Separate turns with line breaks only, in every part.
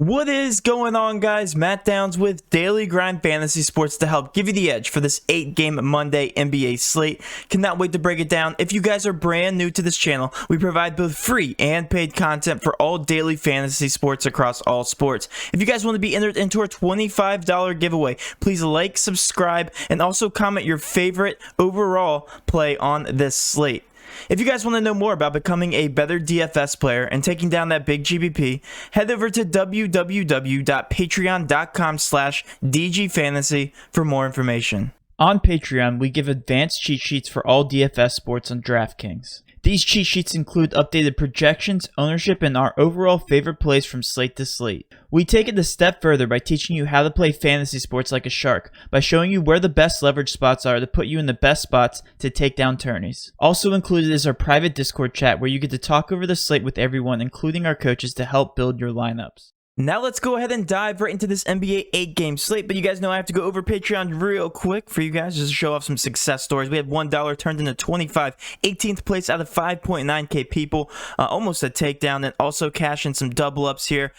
What is going on, guys? Matt Downs with Daily Grind Fantasy Sports to help give you the edge for this 8-game Monday NBA slate. Cannot wait to break it down. If you guys are brand new to this channel, we provide both free and paid content for all daily fantasy sports across all sports. If you guys want to be entered into our $25 giveaway, please like, subscribe, and also comment your favorite overall play on this slate. If you guys want to know more about becoming a better DFS player and taking down that big GPP, head over to www.patreon.com/dgfantasy for more information. On Patreon, we give advanced cheat sheets for all DFS sports on DraftKings. These cheat sheets include updated projections, ownership, and our overall favorite plays from slate to slate. We take it a step further by teaching you how to play fantasy sports like a shark, by showing you where the best leverage spots are to put you in the best spots to take down tourneys. Also included is our private Discord chat where you get to talk over the slate with everyone, including our coaches, to help build your lineups. Now let's go ahead and dive right into this NBA 8-game slate, but you guys know I have to go over Patreon real quick for you guys just to show off some success stories. We had $1 turned into 25, 18th place out of 5.9k people, almost a takedown, and also cash in some double ups here.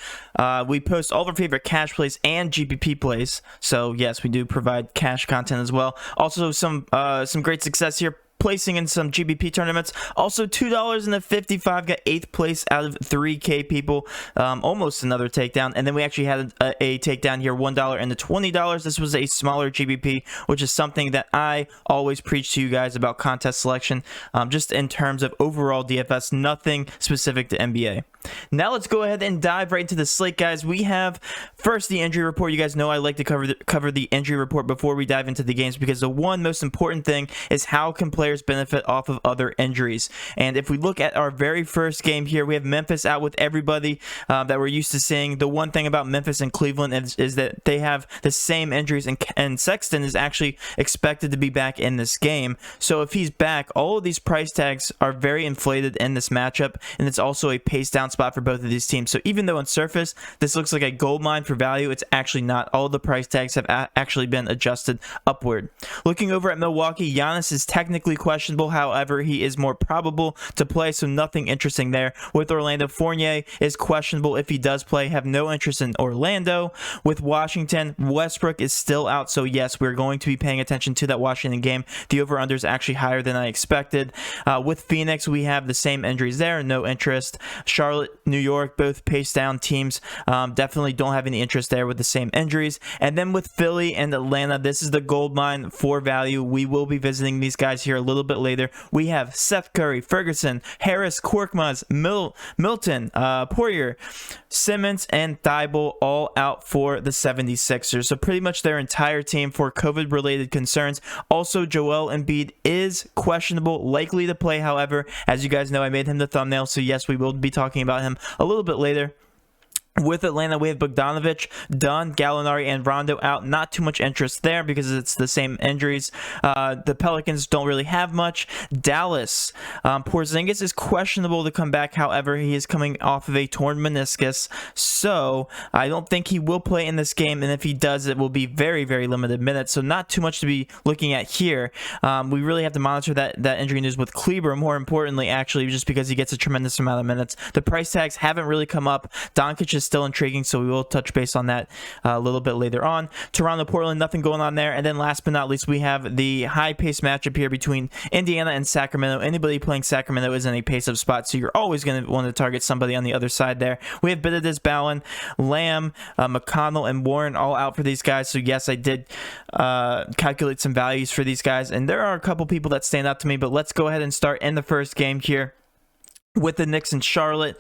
We post all of our favorite cash plays and GPP plays, so yes, we do provide cash content as well. Also some great success here, placing in some GPP tournaments. Also $2.55 got 8th place out of 3k people, almost another takedown. And then we actually had a takedown here, $1 and the $20. This was a smaller GPP, which is something that I always preach to you guys about contest selection, just in terms of overall DFS, nothing specific to NBA. Now let's go ahead and dive right into the slate, guys. We have first the injury report. You guys know I like to cover the injury report before we dive into the games, because the one most important thing is how can players benefit off of other injuries. And if we look at our very first game here, we have Memphis out with everybody that we're used to seeing. The one thing about Memphis and Cleveland is that they have the same injuries, and Sexton is actually expected to be back in this game. So if he's back, all of these price tags are very inflated in this matchup, and it's also a pace down spot for both of these teams. So even though on surface this looks like a gold mine for value, it's actually not. All of the price tags have actually been adjusted upward. Looking over at Milwaukee, Giannis is technically questionable, however he is more probable to play, so nothing interesting there. With Orlando, Fournier is questionable if he does play, have no interest in Orlando. With Washington, Westbrook is still out, so yes, we're going to be paying attention to that Washington game. The over-under is actually higher than I expected. With Phoenix, we have the same injuries there, no interest. Charlotte, New York, both pace down teams, definitely don't have any interest there with the same injuries. And then with Philly and Atlanta, this is the gold mine for value. We will be visiting these guys here a little bit later. We have Seth Curry, Ferguson, Harris, Korkmaz, Milton, Poirier, Simmons, and Thibault all out for the 76ers. So pretty much their entire team for COVID-related concerns. Also, Joel Embiid is questionable, likely to play, however. As you guys know, I made him the thumbnail, so yes, we will be talking about him a little bit later. With Atlanta, we have Bogdanovic, Dunn, Gallinari, and Rondo out. Not too much interest there because it's the same injuries. The Pelicans don't really have much. Dallas, Porzingis is questionable to come back. However, he is coming off of a torn meniscus, so I don't think he will play in this game. And if he does, it will be very, very limited minutes. So not too much to be looking at here. We really have to monitor that injury news with Kleber, more importantly, actually, just because he gets a tremendous amount of minutes. The price tags haven't really come up. Doncic is still intriguing, so we will touch base on that a little bit later on. Toronto, Portland, nothing going on there. And then last but not least, we have the high-paced matchup here between Indiana and Sacramento. Anybody playing Sacramento is in a pace-up spot, so you're always going to want to target somebody on the other side there. We have Biddis, Ballin, Lamb, McConnell, and Warren all out for these guys. So yes, I did calculate some values for these guys, and there are a couple people that stand out to me, but let's go ahead and start in the first game here with the Knicks and Charlotte.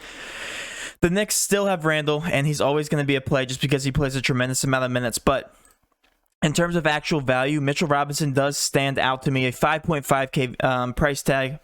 The Knicks still have Randall, and he's always going to be a play just because he plays a tremendous amount of minutes. But in terms of actual value, Mitchell Robinson does stand out to me. A 5.5K price tag.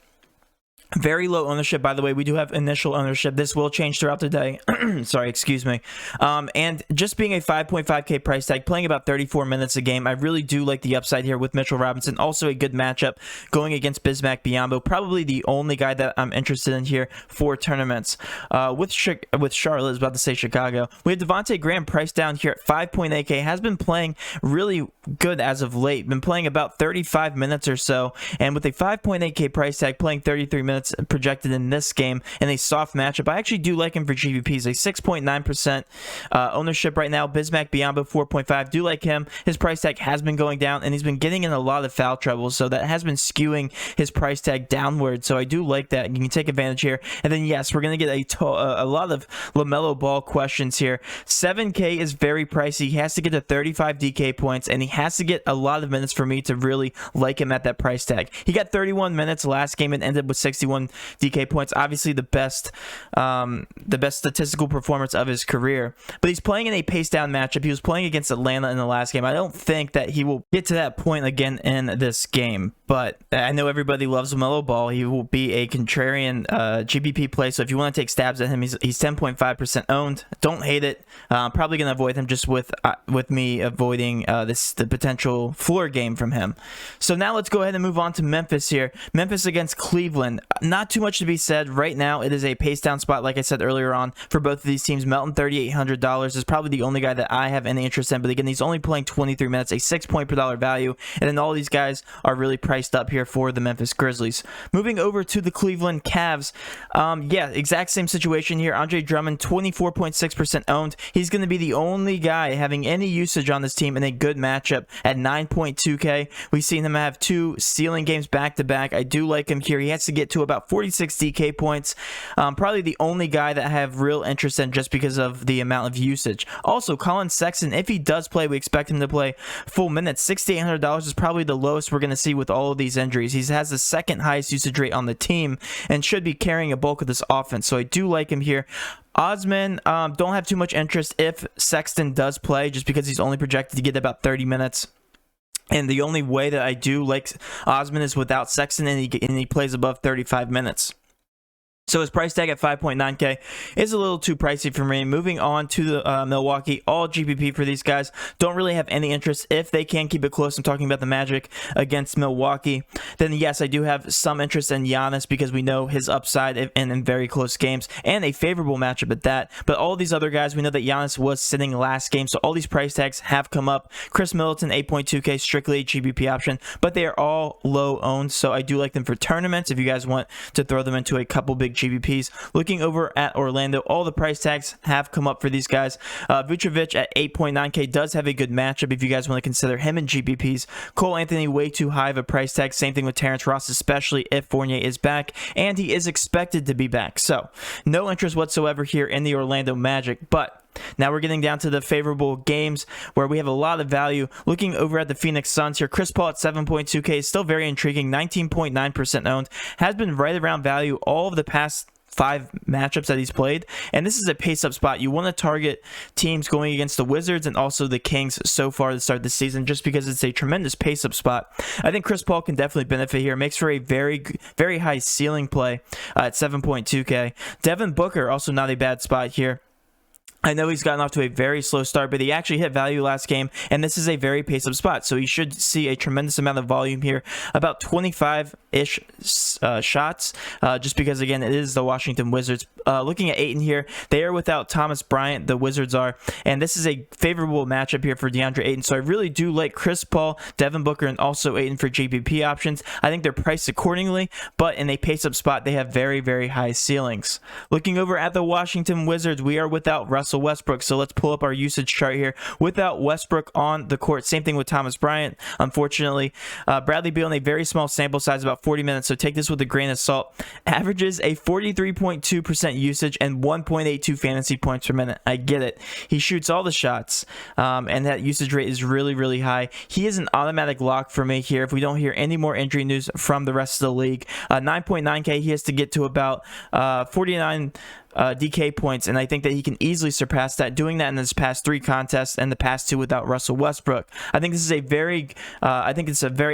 Very low ownership, by the way. We do have initial ownership. This will change throughout the day. Sorry, excuse me. And just being a 5.5K price tag, playing about 34 minutes a game, I really do like the upside here with Mitchell Robinson. Also a good matchup going against Bismack Biyombo. Probably the only guy that I'm interested in here for tournaments. With Charlotte, I was about to say Chicago. We have Devontae Graham priced down here at 5.8K. Has been playing really good as of late. Been playing about 35 minutes or so. And with a 5.8K price tag, playing 33 minutes minutes projected in this game in a soft matchup. I actually do like him for GPPs. A 6.9% ownership right now. Bismack Biyombo 4.5. Do like him. His price tag has been going down, and he's been getting in a lot of foul trouble, so that has been skewing his price tag downward. So I do like that. You can take advantage here. And then yes, we're gonna get a lot of LaMelo Ball questions here. 7K is very pricey. He has to get to 35 DK points, and he has to get a lot of minutes for me to really like him at that price tag. He got 31 minutes last game and ended with 61 DK points. Obviously the best statistical performance of his career. But he's playing in a pace down matchup. He was playing against Atlanta in the last game. I don't think that he will get to that point again in this game. But I know everybody loves LaMelo Ball. He will be a contrarian GPP play. So if you want to take stabs at him, he's 10.5% owned. Don't hate it. Probably going to avoid him just with me avoiding the potential floor game from him. So now let's go ahead and move on to Memphis here. Memphis against Cleveland. Not too much to be said. Right now, it is a pace down spot, like I said earlier on, for both of these teams. Melton, $3,800 is probably the only guy that I have any interest in. But again, he's only playing 23 minutes, a 6-point per dollar value. And then all these guys are really priced up here for the Memphis Grizzlies. Moving over to the Cleveland Cavs. Yeah, exact same situation here. Andre Drummond, 24.6% owned. He's going to be the only guy having any usage on this team in a good matchup at 9.2K. We've seen him have 2 ceiling games back to back. I do like him here. He has to get to about 46 DK points. Probably the only guy that I have real interest in just because of the amount of usage. Also, Colin Sexton, if he does play, we expect him to play full minutes. $6,800 is probably the lowest we're going to see with all of these injuries. He has the second highest usage rate on the team and should be carrying a bulk of this offense. So I do like him here. Osman, don't have too much interest if Sexton does play, just because he's only projected to get about 30 minutes. And the only way that I do like Osman is without Sexton, and he plays above 35 minutes. So his price tag at 5.9K is a little too pricey for me. Moving on to the Milwaukee, all GPP for these guys. Don't really have any interest if they can keep it close. I'm talking about the Magic against Milwaukee. Then yes, I do have some interest in Giannis because we know his upside in very close games and a favorable matchup at that. But all these other guys, we know that Giannis was sitting last game, so all these price tags have come up. Chris Middleton, 8.2K, strictly a GPP option, but they are all low owned, so I do like them for tournaments if you guys want to throw them into a couple big GPPs. Looking over at Orlando, all the price tags have come up for these guys. Vucevic at 8.9K does have a good matchup if you guys want to consider him in GPPs. Cole Anthony, way too high of a price tag. Same thing with Terrence Ross, especially if Fournier is back, and he is expected to be back. So no interest whatsoever here in the Orlando Magic. But now we're getting down to the favorable games where we have a lot of value. Looking over at the Phoenix Suns here, Chris Paul at 7.2K is still very intriguing, 19.9% owned. Has been right around value all of the past 5 matchups that he's played, and this is a pace up spot. You want to target teams going against the Wizards and also the Kings so far to start the season, just because it's a tremendous pace up spot. I think Chris Paul can definitely benefit here. Makes for a very high ceiling play at 7.2K. Devin Booker, also not a bad spot here. I know he's gotten off to a very slow start, but he actually hit value last game, and this is a very pace-up spot, so he should see a tremendous amount of volume here, about 25-ish shots, just because, again, it is the Washington Wizards. Looking at Ayton here, they are without Thomas Bryant, the Wizards are, and this is a favorable matchup here for DeAndre Ayton, so I really do like Chris Paul, Devin Booker, and also Ayton for GPP options. I think they're priced accordingly, but in a pace-up spot, they have very high ceilings. Looking over at the Washington Wizards, we are without Russell Westbrook, so let's pull up our usage chart here. Without Westbrook on the court, same thing with Thomas Bryant, unfortunately. Bradley Beal in a very small sample size, about 40 minutes, so take this with a grain of salt. Averages a 43.2% usage and 1.82 fantasy points per minute. I get it. He shoots all the shots, and that usage rate is really high. He is an automatic lock for me here if we don't hear any more injury news from the rest of the league. 9.9K, he has to get to about 49 DK points, and I think that he can easily surpass that, doing that in his past 3 contests and the past 2 without Russell Westbrook. I think this is a very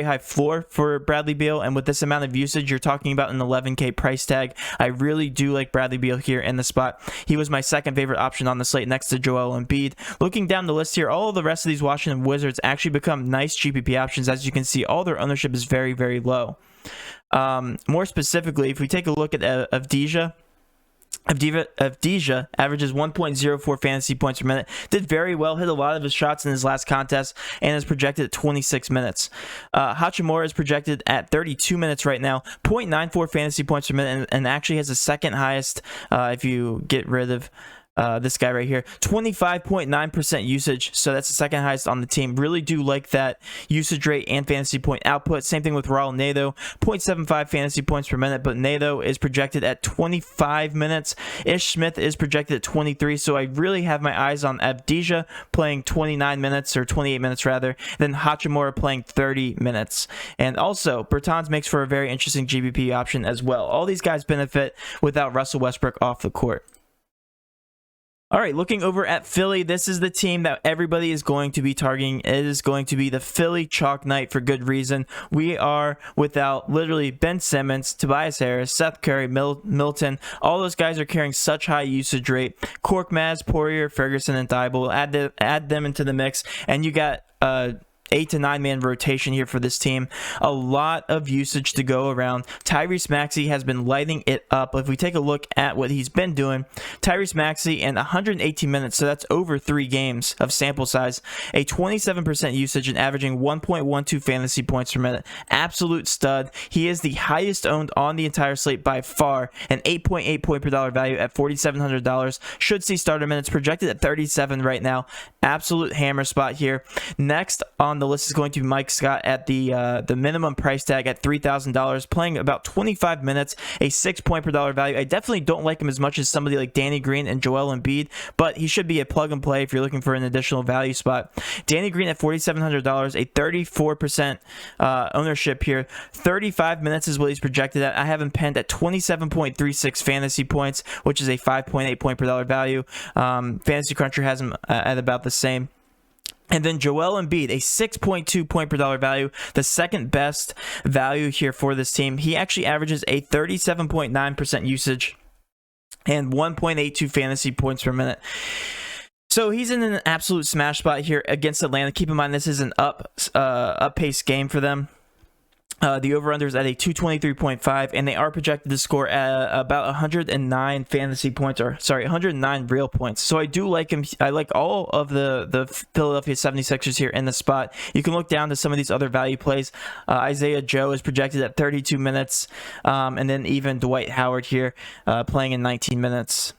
high floor for Bradley Beal, and with this amount of usage, you're talking about an 11K price tag. I really do like Bradley Beal here in the spot. He was my second favorite option on the slate next to Joel Embiid. Looking down the list here, all of the rest of these Washington Wizards actually become nice GPP options. As you can see, all their ownership is very low. More specifically, if we take a look at Avdija, Avdija averages 1.04 fantasy points per minute. Did very well, hit a lot of his shots in his last contest, and is projected at 26 minutes. Hachimura is projected at 32 minutes right now, 0.94 fantasy points per minute, and actually has the second highest if you get rid of this guy right here, 25.9% usage, so that's the second highest on the team. Really do like that usage rate and fantasy point output. Same thing with Raul Neto, 0.75 fantasy points per minute, but Neto is projected at 25 minutes. Ish Smith is projected at 23, so I really have my eyes on Avdija playing 29 minutes, or 28 minutes rather, then Hachimura playing 30 minutes. And also, Bertans makes for a very interesting GPP option as well. All these guys benefit without Russell Westbrook off the court. All right, looking over at Philly, this is the team that everybody is going to be targeting. It is going to be the Philly Chalk Night for good reason. We are without literally Ben Simmons, Tobias Harris, Seth Curry, Milton. All those guys are carrying such high usage rate. Korkmaz, Poirier, Ferguson, and Thibault. Add them into the mix, and you got 8 to 9 man rotation here for this team. A lot of usage to go around. Tyrese Maxey has been lighting it up. If we take a look at what he's been doing, Tyrese Maxey in 118 minutes, so that's over 3 games of sample size, a 27% usage and averaging 1.12 fantasy points per minute. Absolute stud. He is the highest owned on the entire slate by far, an 8.8 point per dollar value at $4,700. Should see starter minutes projected at 37 right now. Absolute hammer spot here. Next on the list is going to be Mike Scott at the minimum price tag at $3,000, playing about 25 minutes, a 6 point per dollar value. I definitely don't like him as much as somebody like Danny Green and Joel Embiid, but he should be a plug and play if you're looking for an additional value spot. Danny Green at $4,700, a 34% ownership here. 35 minutes is what he's projected at. I have him penned at 27.36 fantasy points, which is a 5.8 point per dollar value. Fantasy Cruncher has him at about the same. And then Joel Embiid, a 6.2 point per dollar value, the second best value here for this team. He actually averages a 37.9% usage and 1.82 fantasy points per minute. So he's in an absolute smash spot here against Atlanta. Keep in mind, this is an up-paced game for them. The over-under is at a 223.5, and they are projected to score at about 109 fantasy points, or sorry, 109 real points. So I do like him. I like all of the Philadelphia 76ers here in the spot. You can look down to some of these other value plays. Isaiah Joe is projected at 32 minutes, and then even Dwight Howard here playing in 19 minutes.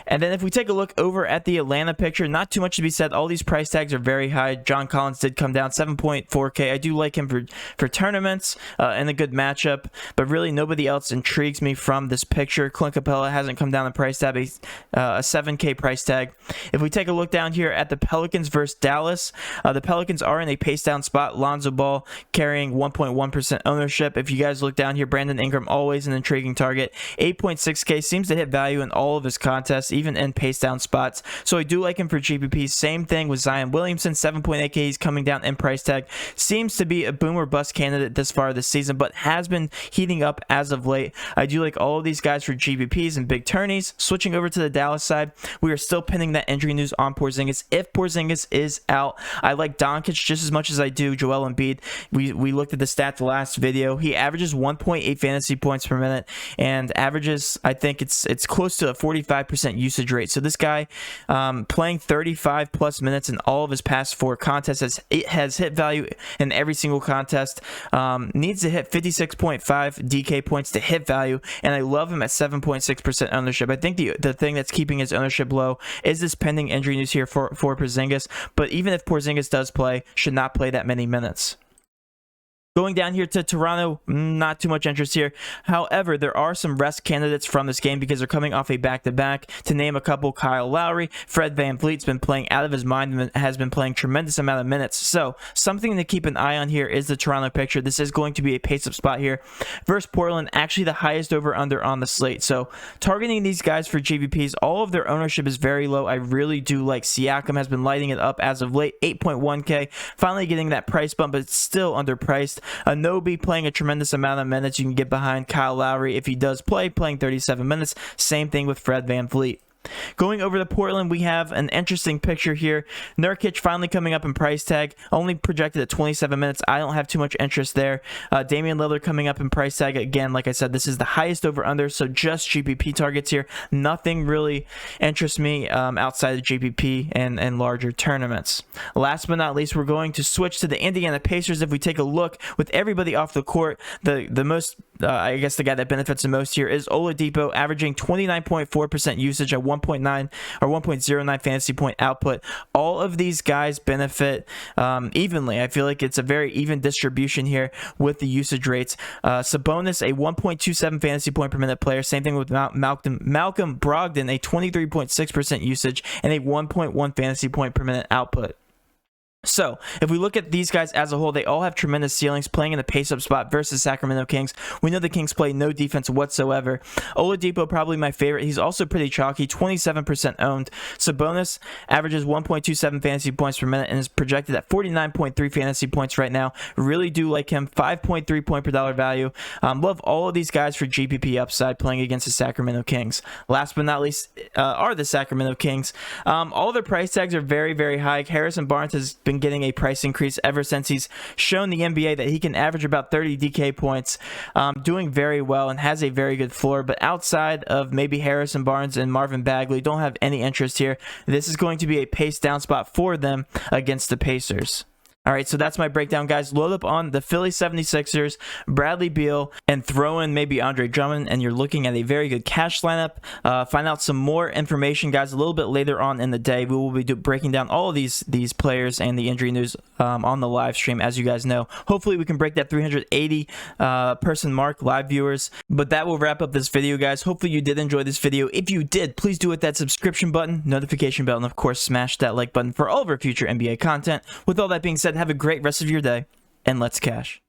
And then if we take a look over at the Atlanta picture, not too much to be said. All these price tags are very high. John Collins did come down 7.4K. I do like him for tournaments and a good matchup, but really nobody else intrigues me from this picture. Clint Capella hasn't come down the price tag, a 7K price tag. If we take a look down here at the Pelicans versus Dallas, the Pelicans are in a pace down spot. Lonzo Ball carrying 1.1% ownership. If you guys look down here, Brandon Ingram always an intriguing target. 8.6K seems to hit value in all of his content, even in pace down spots. So I do like him for GPP. Same thing with Zion Williamson, 7.8K. He's coming down in price tag. Seems to be a boom or bust candidate this far this season, but has been heating up as of late. I do like all of these guys for GPPs and big tourneys. Switching over to the Dallas side, we are still pinning that injury news on Porzingis. If Porzingis is out, I like Doncic just as much as I do Joel Embiid. We looked at the stat the last video. He averages 1.8 fantasy points per minute and averages, I think it's close to a 45% usage rate. So this guy playing 35 plus minutes in all of his past 4 contests has hit value in every single contest. Needs to hit 56.5 DK points to hit value, and I love him at 7.6% ownership. I think the thing that's keeping his ownership low is this pending injury news here for Porzingis, but even if Porzingis does play, should not play that many minutes. Going down here to Toronto, not too much interest here. However, there are some rest candidates from this game because they're coming off a back-to-back. To name a couple, Kyle Lowry, Fred VanVleet's been playing out of his mind and has been playing tremendous amount of minutes. So something to keep an eye on here is the Toronto picture. This is going to be a pace-up spot here. Versus Portland, actually the highest over-under on the slate. So targeting these guys for GPPs, all of their ownership is very low. I really do like Siakam, has been lighting it up as of late, 8.1K. Finally getting that price bump, but it's still underpriced. Anobi playing a tremendous amount of minutes. You can get behind Kyle Lowry if he does play, playing 37 minutes. Same thing with Fred VanVleet. Going over to Portland, we have an interesting picture here. Nurkic finally coming up in price tag, only projected at 27 minutes. I don't have too much interest there. Damian Lillard coming up in price tag. Again, like I said, this is the highest over-under, so just GPP targets here. Nothing really interests me outside of GPP and larger tournaments. Last but not least, we're going to switch to the Indiana Pacers. If we take a look with everybody off the court, the most, I guess the guy that benefits the most here is Oladipo, averaging 29.4% usage at 1.9 or 1.09 fantasy point output. All of these guys benefit evenly. I feel like it's a very even distribution here with the usage rates. Sabonis, a 1.27 fantasy point per minute player. Same thing with Malcolm Brogdon, a 23.6% usage and a 1.1 fantasy point per minute output. So, if we look at these guys as a whole, they all have tremendous ceilings playing in the pace-up spot versus Sacramento Kings. We know the Kings play no defense whatsoever. Oladipo, probably my favorite. He's also pretty chalky, 27% owned. Sabonis averages 1.27 fantasy points per minute and is projected at 49.3 fantasy points right now. Really do like him. 5.3 point per dollar value. Love all of these guys for GPP upside playing against the Sacramento Kings. Last but not least are the Sacramento Kings. All their price tags are very, very high. Harrison Barnes has been getting a price increase ever since he's shown the NBA that he can average about 30 DK points, doing very well and has a very good floor. But outside of maybe Harrison Barnes and Marvin Bagley, don't have any interest here. This is going to be a pace down spot for them against the Pacers. All right, so that's my breakdown, guys. Load up on the Philly 76ers, Bradley Beal, and throw in maybe Andre Drummond, and you're looking at a very good cash lineup. Find out some more information, guys, a little bit later on in the day. We will be breaking down all of these players and the injury news on the live stream, as you guys know. Hopefully, we can break that 380 person mark, live viewers. But that will wrap up this video, guys. Hopefully, you did enjoy this video. If you did, please do hit that subscription button, notification bell, and of course, smash that like button for all of our future NBA content. With all that being said, have a great rest of your day, and let's cash.